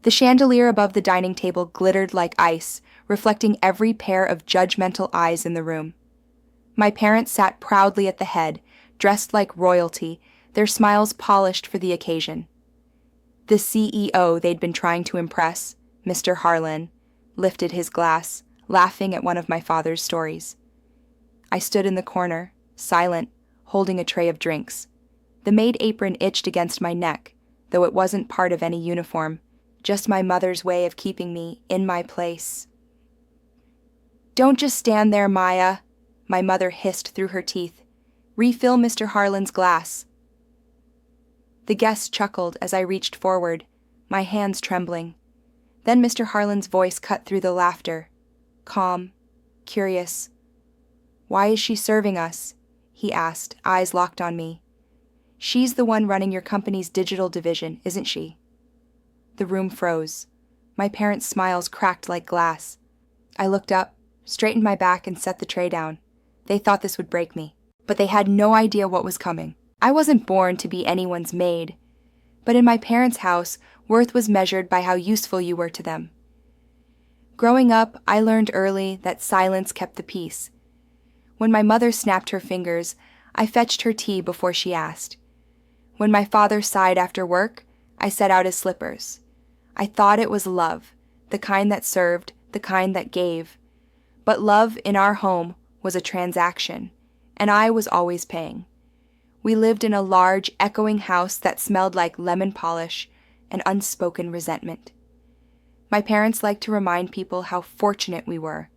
The chandelier above the dining table glittered like ice, reflecting every pair of judgmental eyes in the room. My parents sat proudly at the head, dressed like royalty, their smiles polished for the occasion. The CEO they'd been trying to impress, Mr. Harlan, lifted his glass, laughing at one of my father's stories. I stood in the corner, silent, holding a tray of drinks. The maid apron itched against my neck, though it wasn't part of any uniform, just my mother's way of keeping me in my place. "Don't just stand there, Maya," my mother hissed through her teeth. "Refill Mr. Harlan's glass." The guest chuckled as I reached forward, my hands trembling. Then Mr. Harlan's voice cut through the laughter, calm, curious. "Why is she serving us?" he asked, eyes locked on me. "She's the one running your company's digital division, isn't she?" The room froze. My parents' smiles cracked like glass. I looked up, straightened my back, and set the tray down. They thought this would break me, but they had no idea what was coming. I wasn't born to be anyone's maid, but in my parents' house, worth was measured by how useful you were to them. Growing up, I learned early that silence kept the peace. When my mother snapped her fingers, I fetched her tea before she asked. When my father sighed after work, I set out his slippers. I thought it was love, the kind that served, the kind that gave. But love in our home was a transaction, and I was always paying. We lived in a large, echoing house that smelled like lemon polish and unspoken resentment. My parents liked to remind people how fortunate we were.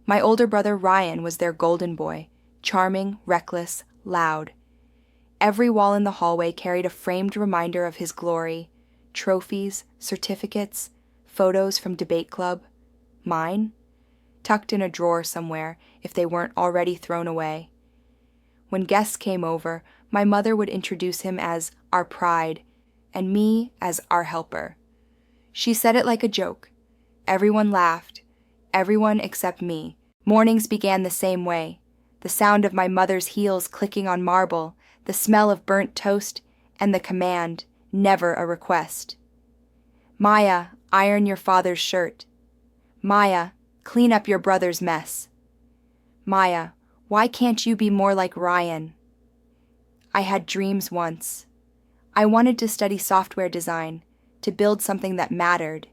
My older brother Ryan was their golden boy, charming, reckless, loud. Every wall in the hallway carried a framed reminder of his glory, trophies, certificates, photos from debate club. Mine? Tucked in a drawer somewhere, if they weren't already thrown away. When guests came over, my mother would introduce him as our pride, and me as our helper. She said it like a joke. Everyone laughed, everyone except me. Mornings began the same way. The sound of my mother's heels clicking on marble, the smell of burnt toast, and the command, never a request. "Maya, iron your father's shirt. Maya, clean up your brother's mess. Maya, why can't you be more like Ryan?" I had dreams once. I wanted to study software design, to build something that mattered.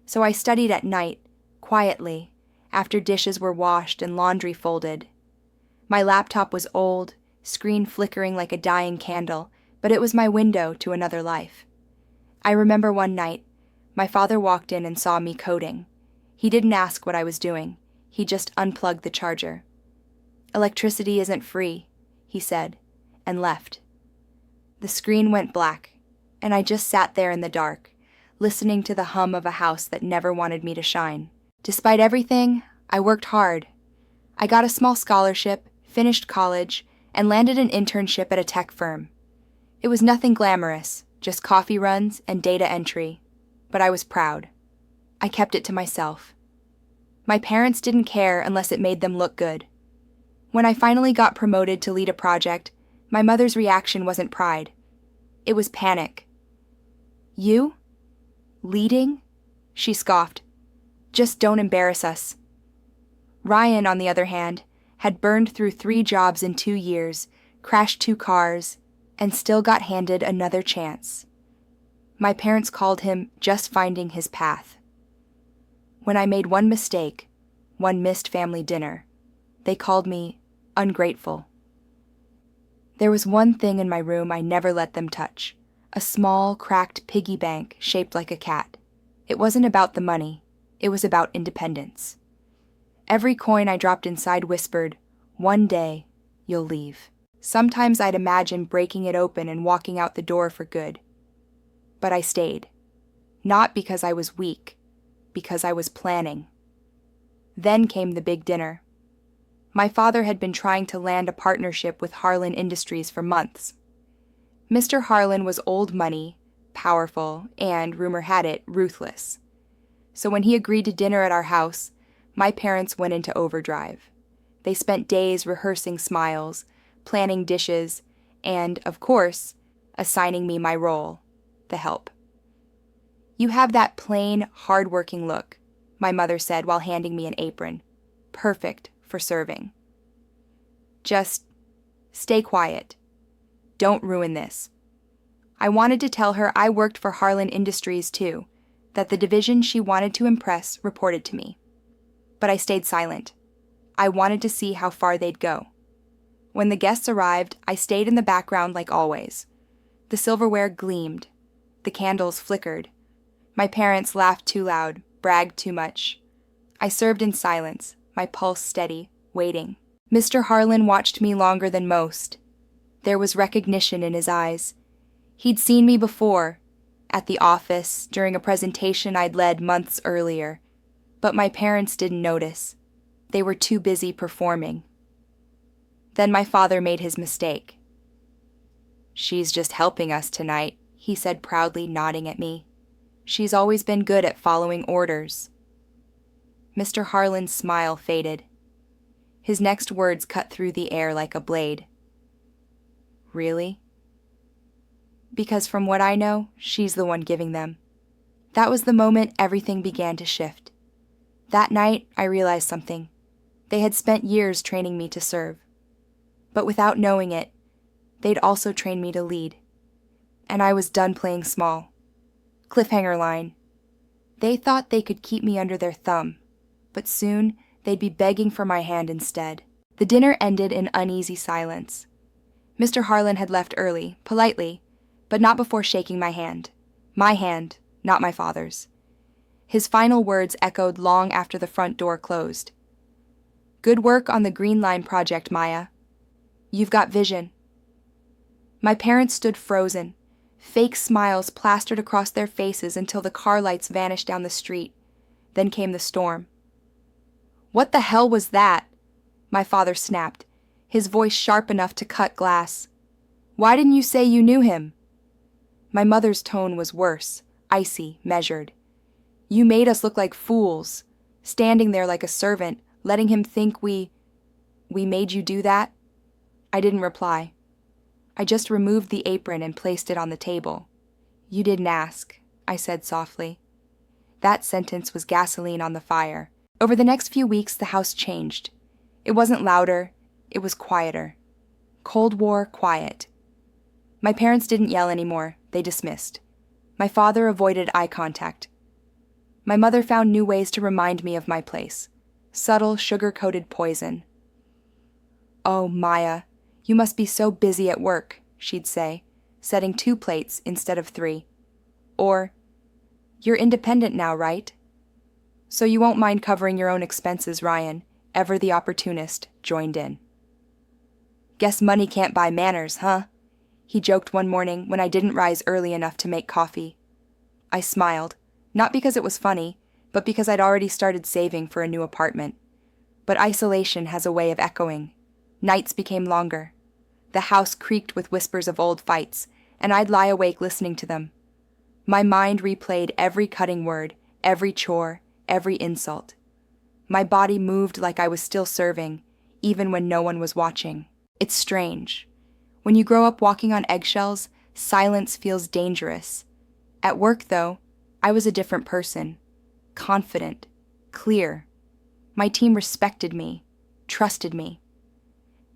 So I studied at night, quietly, after dishes were washed and laundry folded. My laptop was old, screen flickering like a dying candle, but it was my window to another life. I remember one night, my father walked in and saw me coding. He didn't ask what I was doing. He just unplugged the charger. "Electricity isn't free," he said, and left. The screen went black, and I just sat there in the dark, listening to the hum of a house that never wanted me to shine. Despite everything, I worked hard. I got a small scholarship, finished college, and landed an internship at a tech firm. It was nothing glamorous, just coffee runs and data entry, but I was proud. I kept it to myself. My parents didn't care unless it made them look good. When I finally got promoted to lead a project, my mother's reaction wasn't pride. It was panic. "You? Leading?" she scoffed. "Just don't embarrass us." Ryan, on the other hand, had burned through 3 jobs in 2 years, crashed 2 cars, and still got handed another chance. My parents called him just finding his path. When I made one mistake, one missed family dinner, they called me ungrateful. There was one thing in my room I never let them touch, a small, cracked piggy bank shaped like a cat. It wasn't about the money, it was about independence. Every coin I dropped inside whispered, "One day, you'll leave." Sometimes I'd imagine breaking it open and walking out the door for good. But I stayed. Not because I was weak, because I was planning. Then came the big dinner. My father had been trying to land a partnership with Harlan Industries for months. Mr. Harlan was old money, powerful, and, rumor had it, ruthless. So when he agreed to dinner at our house, my parents went into overdrive. They spent days rehearsing smiles, planning dishes, and, of course, assigning me my role, the help. "You have that plain, hard-working look," my mother said while handing me an apron. "Perfect for serving. Just stay quiet. Don't ruin this." I wanted to tell her I worked for Harlan Industries too, that the division she wanted to impress reported to me. But I stayed silent. I wanted to see how far they'd go. When the guests arrived, I stayed in the background like always. The silverware gleamed. The candles flickered. My parents laughed too loud, bragged too much. I served in silence, my pulse steady, waiting. Mr. Harlan watched me longer than most. There was recognition in his eyes. He'd seen me before, at the office, during a presentation I'd led months earlier. But my parents didn't notice. They were too busy performing. Then my father made his mistake. "She's just helping us tonight," he said proudly, nodding at me. "She's always been good at following orders." Mr. Harlan's smile faded. His next words cut through the air like a blade. "Really?" "Because from what I know, she's the one giving them." That was the moment everything began to shift. That night, I realized something. They had spent years training me to serve. But without knowing it, they'd also trained me to lead. And I was done playing small. Cliffhanger line. They thought they could keep me under their thumb, but soon they'd be begging for my hand instead. The dinner ended in uneasy silence. Mr. Harlan had left early, politely, but not before shaking my hand. My hand, not my father's. His final words echoed long after the front door closed. "Good work on the Green Line project, Maya. You've got vision." My parents stood frozen, fake smiles plastered across their faces until the car lights vanished down the street. Then came the storm. "What the hell was that?" my father snapped, his voice sharp enough to cut glass. "Why didn't you say you knew him?" My mother's tone was worse, icy, measured. "You made us look like fools, standing there like a servant, letting him think we made you do that?" I didn't reply. I just removed the apron and placed it on the table. "You didn't ask," I said softly. That sentence was gasoline on the fire. Over the next few weeks, the house changed. It wasn't louder, it was quieter. Cold War quiet. My parents didn't yell anymore, they dismissed. My father avoided eye contact. My mother found new ways to remind me of my place. Subtle, sugar-coated poison. "Oh, Maya, you must be so busy at work," she'd say, setting 2 plates instead of 3. Or, "You're independent now, right? So you won't mind covering your own expenses, Ryan," ever the opportunist, joined in. "Guess money can't buy manners, huh?" he joked one morning when I didn't rise early enough to make coffee. I smiled, not because it was funny, but because I'd already started saving for a new apartment. But isolation has a way of echoing. Nights became longer. The house creaked with whispers of old fights, and I'd lie awake listening to them. My mind replayed every cutting word, every chore, every insult. My body moved like I was still serving, even when no one was watching. It's strange. When you grow up walking on eggshells, silence feels dangerous. At work, though, I was a different person. Confident, clear. My team respected me, trusted me.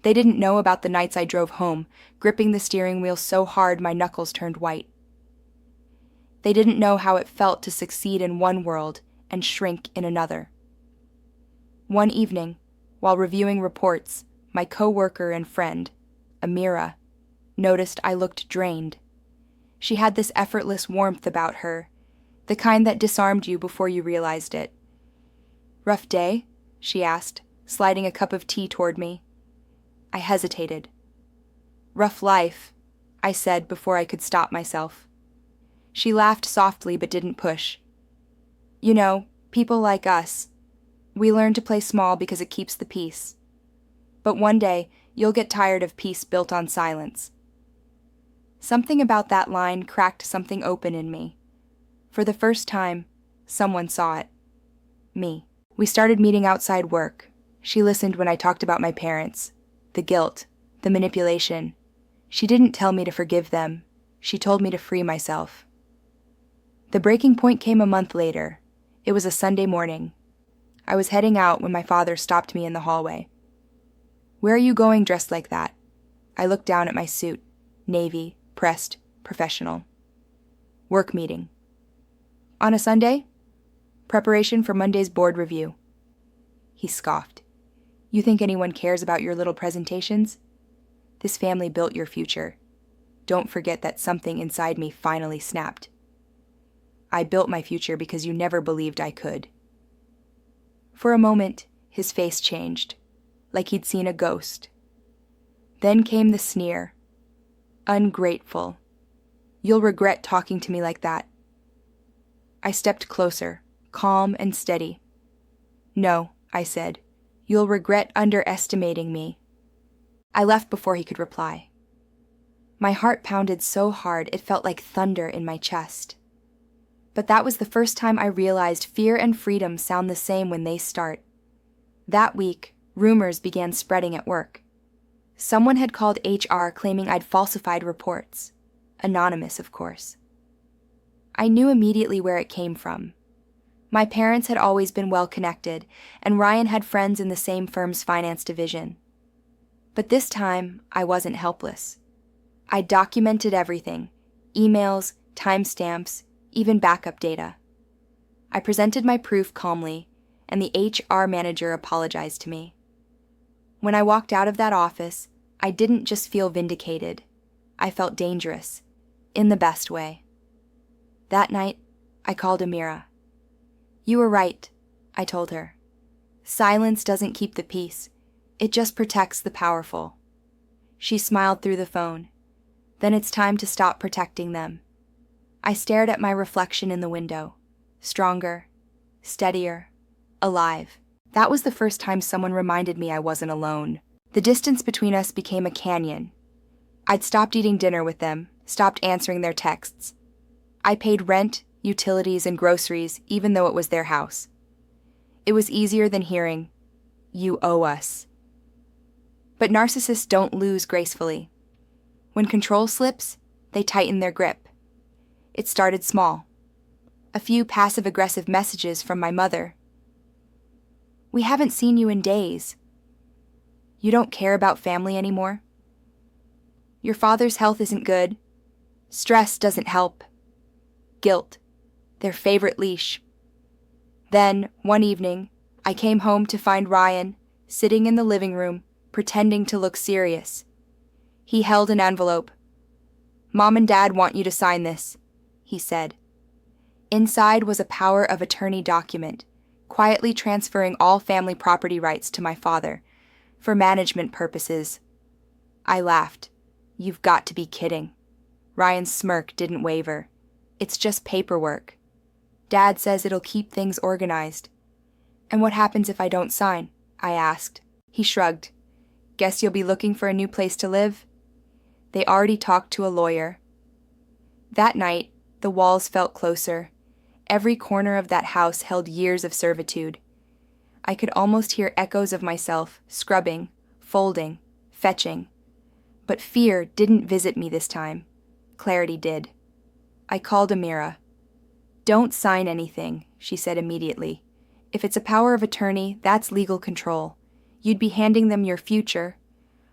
They didn't know about the nights I drove home, gripping the steering wheel so hard my knuckles turned white. They didn't know how it felt to succeed in one world and shrink in another. One evening, while reviewing reports, my coworker and friend, Amira, noticed I looked drained. She had this effortless warmth about her, the kind that disarmed you before you realized it. "Rough day?" she asked, sliding a cup of tea toward me. I hesitated. "Rough life," I said before I could stop myself. She laughed softly but didn't push. "You know, people like us, we learn to play small because it keeps the peace. But one day, you'll get tired of peace built on silence." Something about that line cracked something open in me. For the first time, someone saw it. Me. We started meeting outside work. She listened when I talked about my parents, the guilt, the manipulation. She didn't tell me to forgive them. She told me to free myself. The breaking point came a month later. It was a Sunday morning. I was heading out when my father stopped me in the hallway. "Where are you going dressed like that?" I looked down at my suit. Navy, pressed, professional. "Work meeting." "On a Sunday?" "Preparation for Monday's board review." He scoffed. "You think anyone cares about your little presentations? This family built your future. Don't forget that something inside me finally snapped. I built my future because you never believed I could." For a moment, his face changed, like he'd seen a ghost. Then came the sneer. "Ungrateful. You'll regret talking to me like that." I stepped closer, calm and steady. "No," I said. "You'll regret underestimating me." I left before he could reply. My heart pounded so hard it felt like thunder in my chest. But that was the first time I realized fear and freedom sound the same when they start. That week, rumors began spreading at work. Someone had called HR claiming I'd falsified reports. Anonymous, of course. I knew immediately where it came from. My parents had always been well-connected, and Ryan had friends in the same firm's finance division. But this time, I wasn't helpless. I documented everything: emails, timestamps, even backup data. I presented my proof calmly, and the HR manager apologized to me. When I walked out of that office, I didn't just feel vindicated. I felt dangerous, in the best way. That night, I called Amira. "You were right," I told her. "Silence doesn't keep the peace. It just protects the powerful." She smiled through the phone. "Then it's time to stop protecting them." I stared at my reflection in the window. Stronger, steadier, alive. That was the first time someone reminded me I wasn't alone. The distance between us became a canyon. I'd stopped eating dinner with them, stopped answering their texts. I paid rent, utilities, and groceries, even though it was their house. It was easier than hearing, "You owe us." But narcissists don't lose gracefully. When control slips, they tighten their grip. It started small. A few passive-aggressive messages from my mother. "We haven't seen you in days." "You don't care about family anymore." "Your father's health isn't good." "Stress doesn't help." Guilt, their favorite leash. Then, one evening, I came home to find Ryan sitting in the living room, pretending to look serious. He held an envelope. "Mom and Dad want you to sign this," he said. Inside was a power of attorney document, quietly transferring all family property rights to my father, for management purposes. I laughed. "You've got to be kidding." Ryan's smirk didn't waver. "It's just paperwork. Dad says it'll keep things organized." "And what happens if I don't sign?" I asked. He shrugged. "Guess you'll be looking for a new place to live?" They already talked to a lawyer. That night, the walls felt closer. Every corner of that house held years of servitude. I could almost hear echoes of myself, scrubbing, folding, fetching. But fear didn't visit me this time. Clarity did. I called Amira. "Don't sign anything," she said immediately. "If it's a power of attorney, that's legal control. You'd be handing them your future."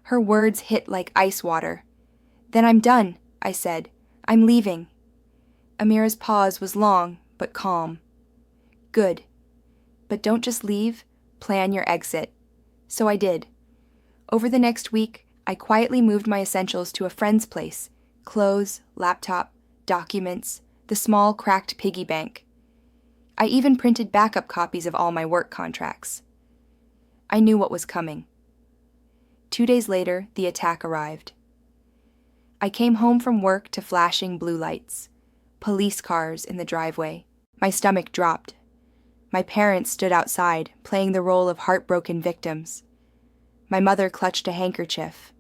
Her words hit like ice water. "Then I'm done," I said. "I'm leaving." Amira's pause was long, but calm. "Good. But don't just leave, plan your exit." So I did. Over the next week, I quietly moved my essentials to a friend's place: clothes, laptop, documents, the small cracked piggy bank. I even printed backup copies of all my work contracts. I knew what was coming. 2 days later, the attack arrived. I came home from work to flashing blue lights, police cars in the driveway. My stomach dropped. My parents stood outside, playing the role of heartbroken victims. My mother clutched a handkerchief.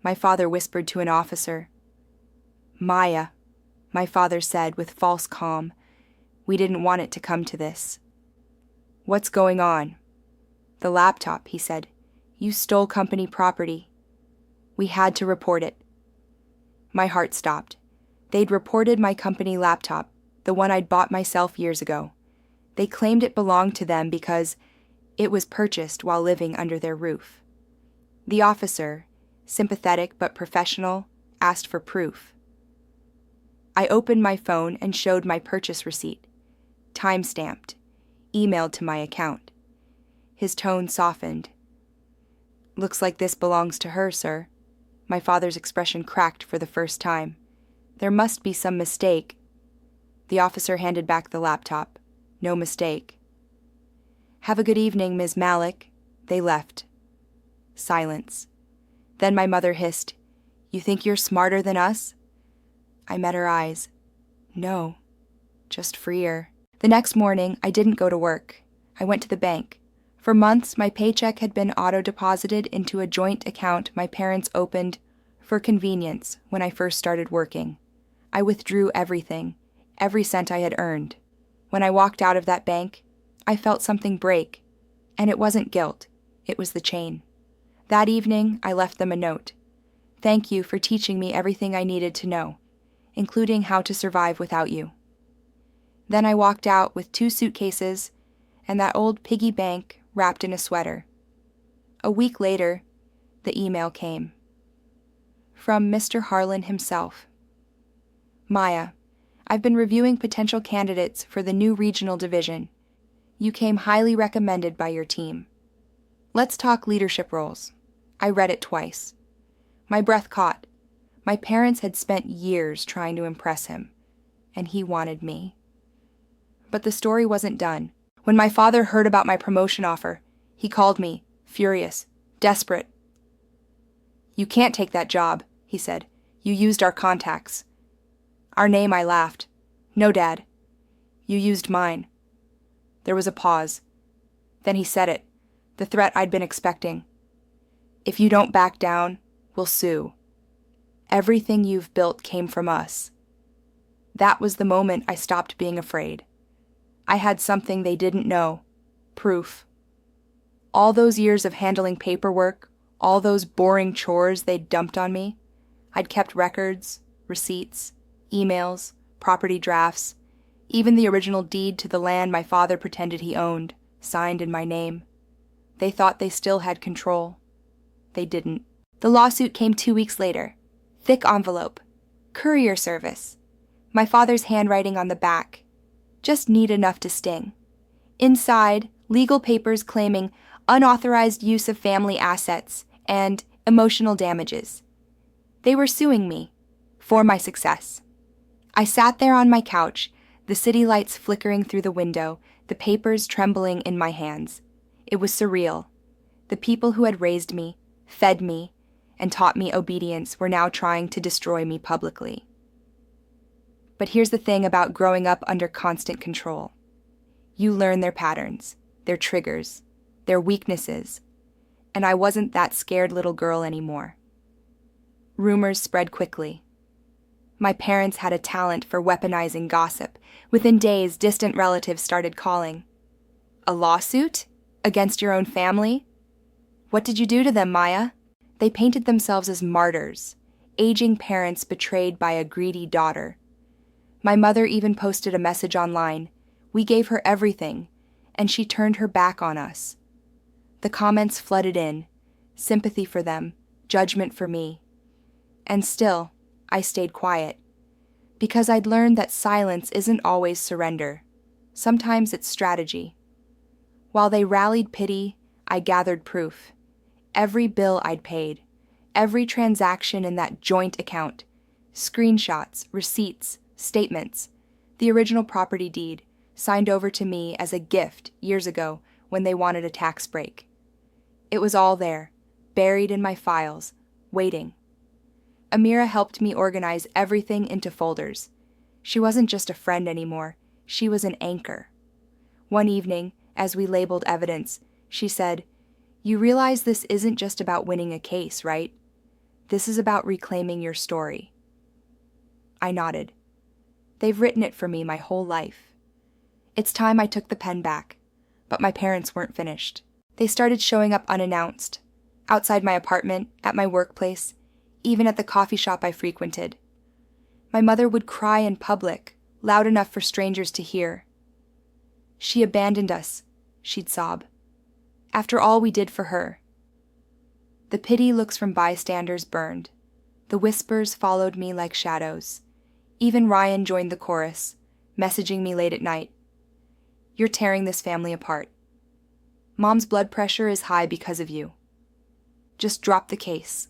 My father whispered to an officer. "Maya," my father said with false calm. "We didn't want it to come to this." "What's going on?" "The laptop," he said. "You stole company property." "We had to report it." My heart stopped. They'd reported my company laptop. the one I'd bought myself years ago. They claimed it belonged to them because it was purchased while living under their roof. The officer, sympathetic but professional, asked for proof. I opened my phone and showed my purchase receipt, time-stamped, emailed to my account. His tone softened. "Looks like this belongs to her, sir." My father's expression cracked for the first time. "There must be some mistake." The officer handed back the laptop. "No mistake." "Have a good evening, Ms. Malik." They left. Silence. Then my mother hissed, "You think you're smarter than us?" I met her eyes. "No, just freer." The next morning, I didn't go to work. I went to the bank. For months, my paycheck had been auto-deposited into a joint account my parents opened for convenience when I first started working. I withdrew everything, every cent I had earned. When I walked out of that bank, I felt something break, and it wasn't guilt, it was the chain. That evening, I left them a note. "Thank you for teaching me everything I needed to know, including how to survive without you." Then I walked out with 2 suitcases and that old piggy bank wrapped in a sweater. A week later, the email came. From Mr. Harlan himself. "Maya, I've been reviewing potential candidates for the new regional division. You came highly recommended by your team. Let's talk leadership roles." I read it twice. My breath caught. My parents had spent years trying to impress him, and he wanted me. But the story wasn't done. When my father heard about my promotion offer, he called me, furious, desperate. "You can't take that job," he said. "You used our contacts." "Our name," I laughed. "No, Dad. You used mine." There was a pause. Then he said it, the threat I'd been expecting. "If you don't back down, we'll sue. Everything you've built came from us." That was the moment I stopped being afraid. I had something they didn't know. Proof. All those years of handling paperwork, all those boring chores they'd dumped on me, I'd kept records, receipts, emails, property drafts, even the original deed to the land my father pretended he owned, signed in my name. They thought they still had control. They didn't. The lawsuit came 2 weeks later. Thick envelope. Courier service. My father's handwriting on the back. Just neat enough to sting. Inside, legal papers claiming unauthorized use of family assets and emotional damages. They were suing me for my success. I sat there on my couch, the city lights flickering through the window, the papers trembling in my hands. It was surreal. The people who had raised me, fed me, and taught me obedience were now trying to destroy me publicly. But here's the thing about growing up under constant control. You learn their patterns, their triggers, their weaknesses, and I wasn't that scared little girl anymore. Rumors spread quickly. My parents had a talent for weaponizing gossip. Within days, distant relatives started calling. "A lawsuit? Against your own family? What did you do to them, Maya?" They painted themselves as martyrs, aging parents betrayed by a greedy daughter. My mother even posted a message online. We gave her everything, and she turned her back on us. The comments flooded in, sympathy for them, judgment for me. And still, I stayed quiet, because I'd learned that silence isn't always surrender. Sometimes it's strategy. While they rallied pity, I gathered proof. Every bill I'd paid, every transaction in that joint account, screenshots, receipts, statements, the original property deed, signed over to me as a gift years ago when they wanted a tax break. It was all there, buried in my files, waiting. Amira helped me organize everything into folders. She wasn't just a friend anymore, she was an anchor. One evening, as we labeled evidence, she said, "You realize this isn't just about winning a case, right? This is about reclaiming your story." I nodded. They've written it for me my whole life. It's time I took the pen back, but my parents weren't finished. They started showing up unannounced, outside my apartment, at my workplace, even at the coffee shop I frequented. My mother would cry in public, loud enough for strangers to hear. "She abandoned us," she'd sob. "After all we did for her." The pity looks from bystanders burned. The whispers followed me like shadows. Even Ryan joined the chorus, messaging me late at night. "You're tearing this family apart. Mom's blood pressure is high because of you. Just drop the case."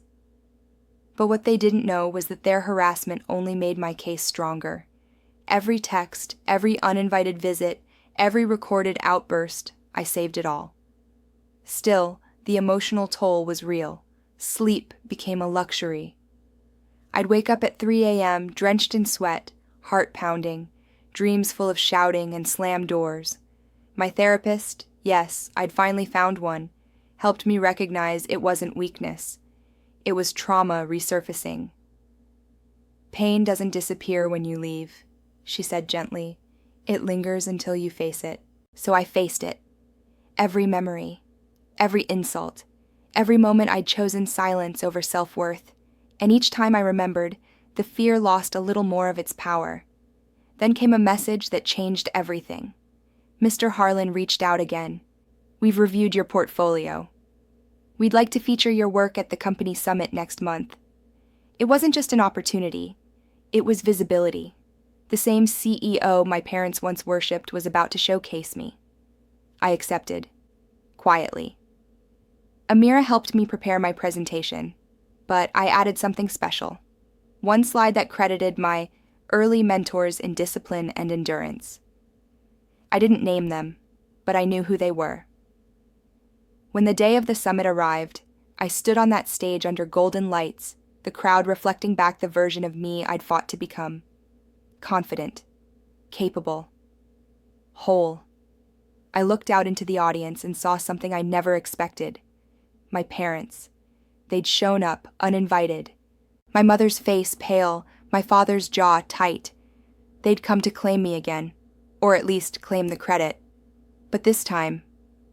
But what they didn't know was that their harassment only made my case stronger. Every text, every uninvited visit, every recorded outburst, I saved it all. Still, the emotional toll was real. Sleep became a luxury. I'd wake up at 3 a.m., drenched in sweat, heart pounding, dreams full of shouting and slammed doors. My therapist, yes, I'd finally found one, helped me recognize it wasn't weakness. It was trauma resurfacing. "Pain doesn't disappear when you leave," she said gently. "It lingers until you face it." So I faced it. Every memory, every insult, every moment I'd chosen silence over self-worth, and each time I remembered, the fear lost a little more of its power. Then came a message that changed everything. Mr. Harlan reached out again. "We've reviewed your portfolio. We'd like to feature your work at the company summit next month." It wasn't just an opportunity. It was visibility. The same CEO my parents once worshipped was about to showcase me. I accepted. Quietly. Amira helped me prepare my presentation, but I added something special. One slide that credited my early mentors in discipline and endurance. I didn't name them, but I knew who they were. When the day of the summit arrived, I stood on that stage under golden lights, the crowd reflecting back the version of me I'd fought to become. Confident, capable, whole. I looked out into the audience and saw something I never expected. My parents. They'd shown up, uninvited. My mother's face pale, my father's jaw tight. They'd come to claim me again, or at least claim the credit. But this time,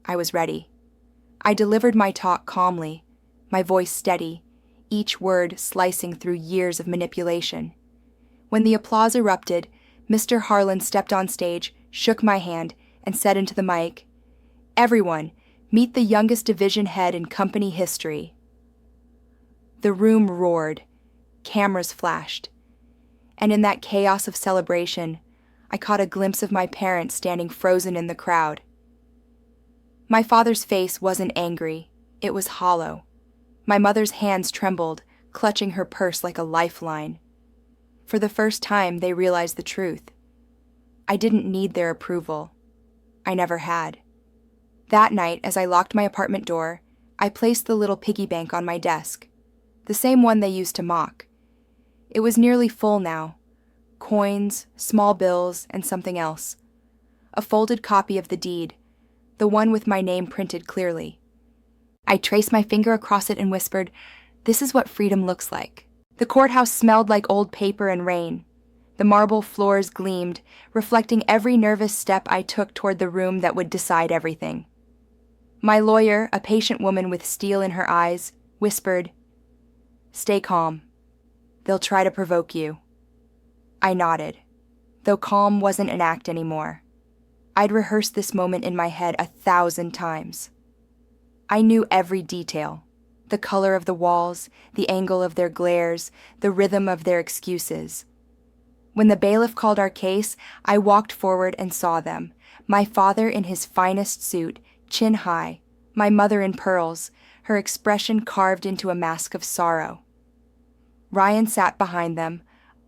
I was ready. I delivered my talk calmly, my voice steady, each word slicing through years of manipulation. When the applause erupted, Mr. Harlan stepped on stage, shook my hand, and said into the mic, "Everyone, meet the youngest division head in company history." The room roared, cameras flashed, and in that chaos of celebration, I caught a glimpse of my parents standing frozen in the crowd. My father's face wasn't angry, it was hollow. My mother's hands trembled, clutching her purse like a lifeline. For the first time, they realized the truth. I didn't need their approval. I never had. That night, as I locked my apartment door, I placed the little piggy bank on my desk, the same one they used to mock. It was nearly full now. Coins, small bills, and something else. A folded copy of the deed, the one with my name printed clearly. I traced my finger across it and whispered, "This is what freedom looks like." The courthouse smelled like old paper and rain. The marble floors gleamed, reflecting every nervous step I took toward the room that would decide everything. My lawyer, a patient woman with steel in her eyes, whispered, "Stay calm. They'll try to provoke you." I nodded, though calm wasn't an act anymore. I'd rehearsed this moment in my head 1,000 times. I knew every detail. The color of the walls, the angle of their glares, the rhythm of their excuses. When the bailiff called our case, I walked forward and saw them. My father in his finest suit, chin high, my mother in pearls, her expression carved into a mask of sorrow. Ryan sat behind them,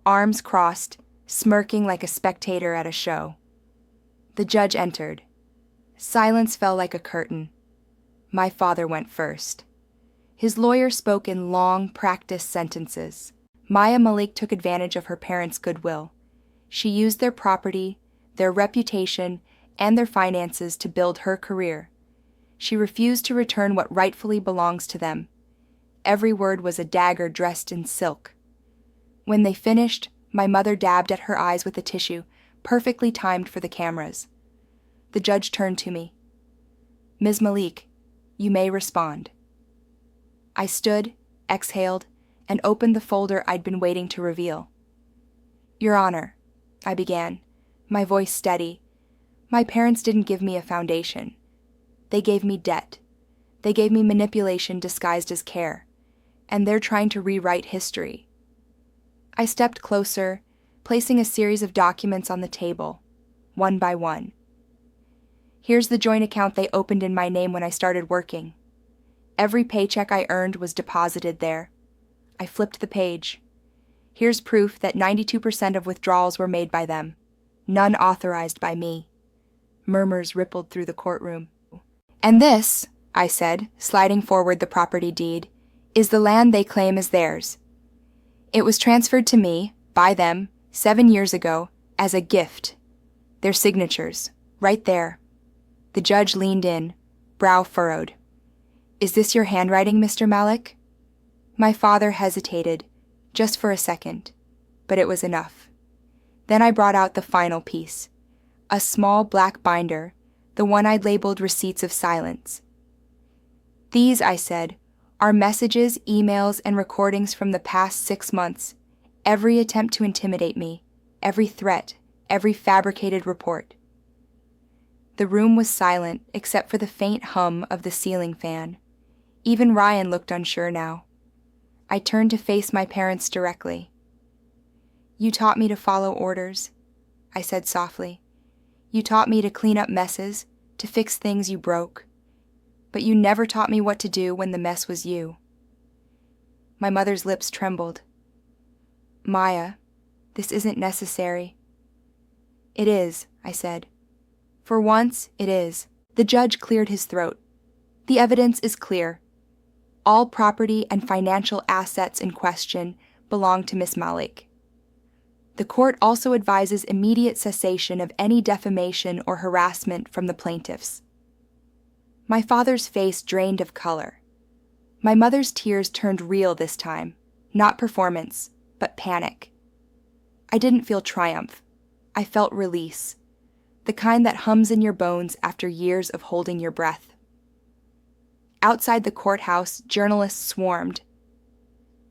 arms crossed, smirking like a spectator at a show. The judge entered. Silence fell like a curtain. My father went first. His lawyer spoke in long, practiced sentences. Maya Malik took advantage of her parents' goodwill. She used their property, their reputation, and their finances to build her career. She refused to return what rightfully belongs to them. Every word was a dagger dressed in silk. When they finished, my mother dabbed at her eyes with a tissue, perfectly timed for the cameras. The judge turned to me. "Ms. Malik, you may respond." I stood, exhaled, and opened the folder I'd been waiting to reveal. "Your Honor, I began, my voice steady. My parents didn't give me a foundation. They gave me debt. They gave me manipulation disguised as care. And they're trying to rewrite history. I stepped closer, placing a series of documents on the table, one by one. Here's the joint account they opened in my name when I started working. Every paycheck I earned was deposited there. I flipped the page. Here's proof that 92% of withdrawals were made by them, none authorized by me. Murmurs rippled through the courtroom. And this, I said, sliding forward the property deed, is the land they claim is theirs. It was transferred to me, by them, 7 years ago, as a gift. Their signatures, right there. The judge leaned in, brow furrowed. Is this your handwriting, Mr. Malik? My father hesitated, just for a second, but it was enough. Then I brought out the final piece, a small black binder, the one I'd labeled Receipts of Silence. These, I said, are messages, emails, and recordings from the past 6 months, every attempt to intimidate me, every threat, every fabricated report. The room was silent except for the faint hum of the ceiling fan. Even Ryan looked unsure now. I turned to face my parents directly. You taught me to follow orders, I said softly. You taught me to clean up messes, to fix things you broke. But you never taught me what to do when the mess was you. My mother's lips trembled. Maya, this isn't necessary. It is, I said. For once, it is. The judge cleared his throat. The evidence is clear. All property and financial assets in question belong to Miss Malik. The court also advises immediate cessation of any defamation or harassment from the plaintiffs. My father's face drained of color. My mother's tears turned real this time, not performance, but panic. I didn't feel triumph. I felt release, the kind that hums in your bones after years of holding your breath. Outside the courthouse, journalists swarmed.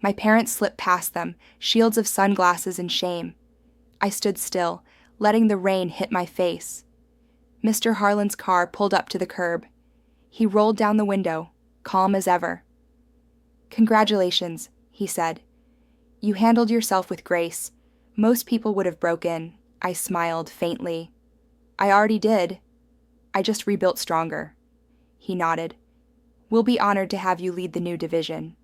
My parents slipped past them, shields of sunglasses and shame. I stood still, letting the rain hit my face. Mr. Harlan's car pulled up to the curb. He rolled down the window, calm as ever. Congratulations, he said. You handled yourself with grace. Most people would have broke in. I smiled faintly. I already did. I just rebuilt stronger. He nodded. We'll be honored to have you lead the new division.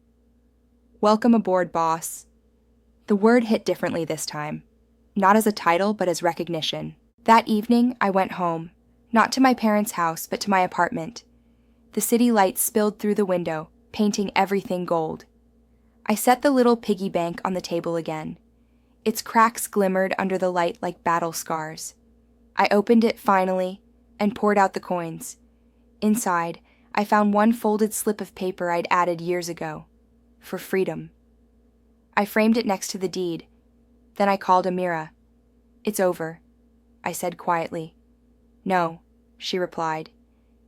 Welcome aboard, boss. The word hit differently this time. Not as a title, but as recognition. That evening, I went home. Not to my parents' house, but to my apartment. The city lights spilled through the window, painting everything gold. I set the little piggy bank on the table again. Its cracks glimmered under the light like battle scars. I opened it finally and poured out the coins. Inside, I found one folded slip of paper I'd added years ago. For freedom. I framed it next to the deed. Then I called Amira. It's over, I said quietly. No, she replied.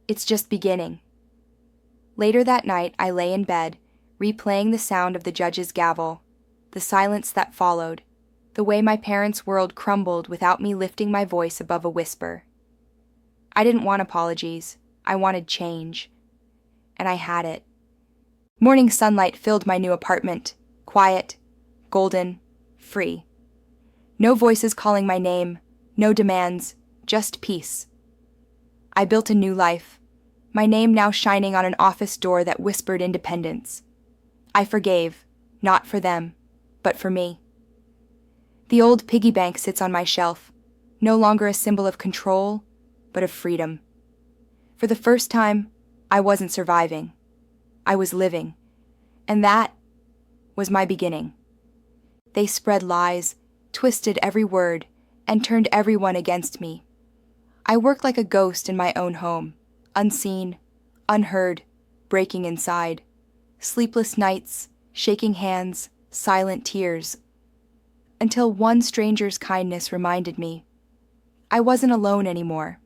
It's just beginning. Later that night, I lay in bed, replaying the sound of the judge's gavel, the silence that followed, the way my parents' world crumbled without me lifting my voice above a whisper. I didn't want apologies. I wanted change. And I had it. Morning sunlight filled my new apartment, quiet, golden, free. No voices calling my name, no demands, just peace. I built a new life, my name now shining on an office door that whispered independence. I forgave, not for them, but for me. The old piggy bank sits on my shelf, no longer a symbol of control, but of freedom. For the first time, I wasn't surviving. I was living, and that was my beginning. They spread lies, twisted every word, and turned everyone against me. I worked like a ghost in my own home, unseen, unheard, breaking inside. Sleepless nights, shaking hands, silent tears. Until one stranger's kindness reminded me I wasn't alone anymore.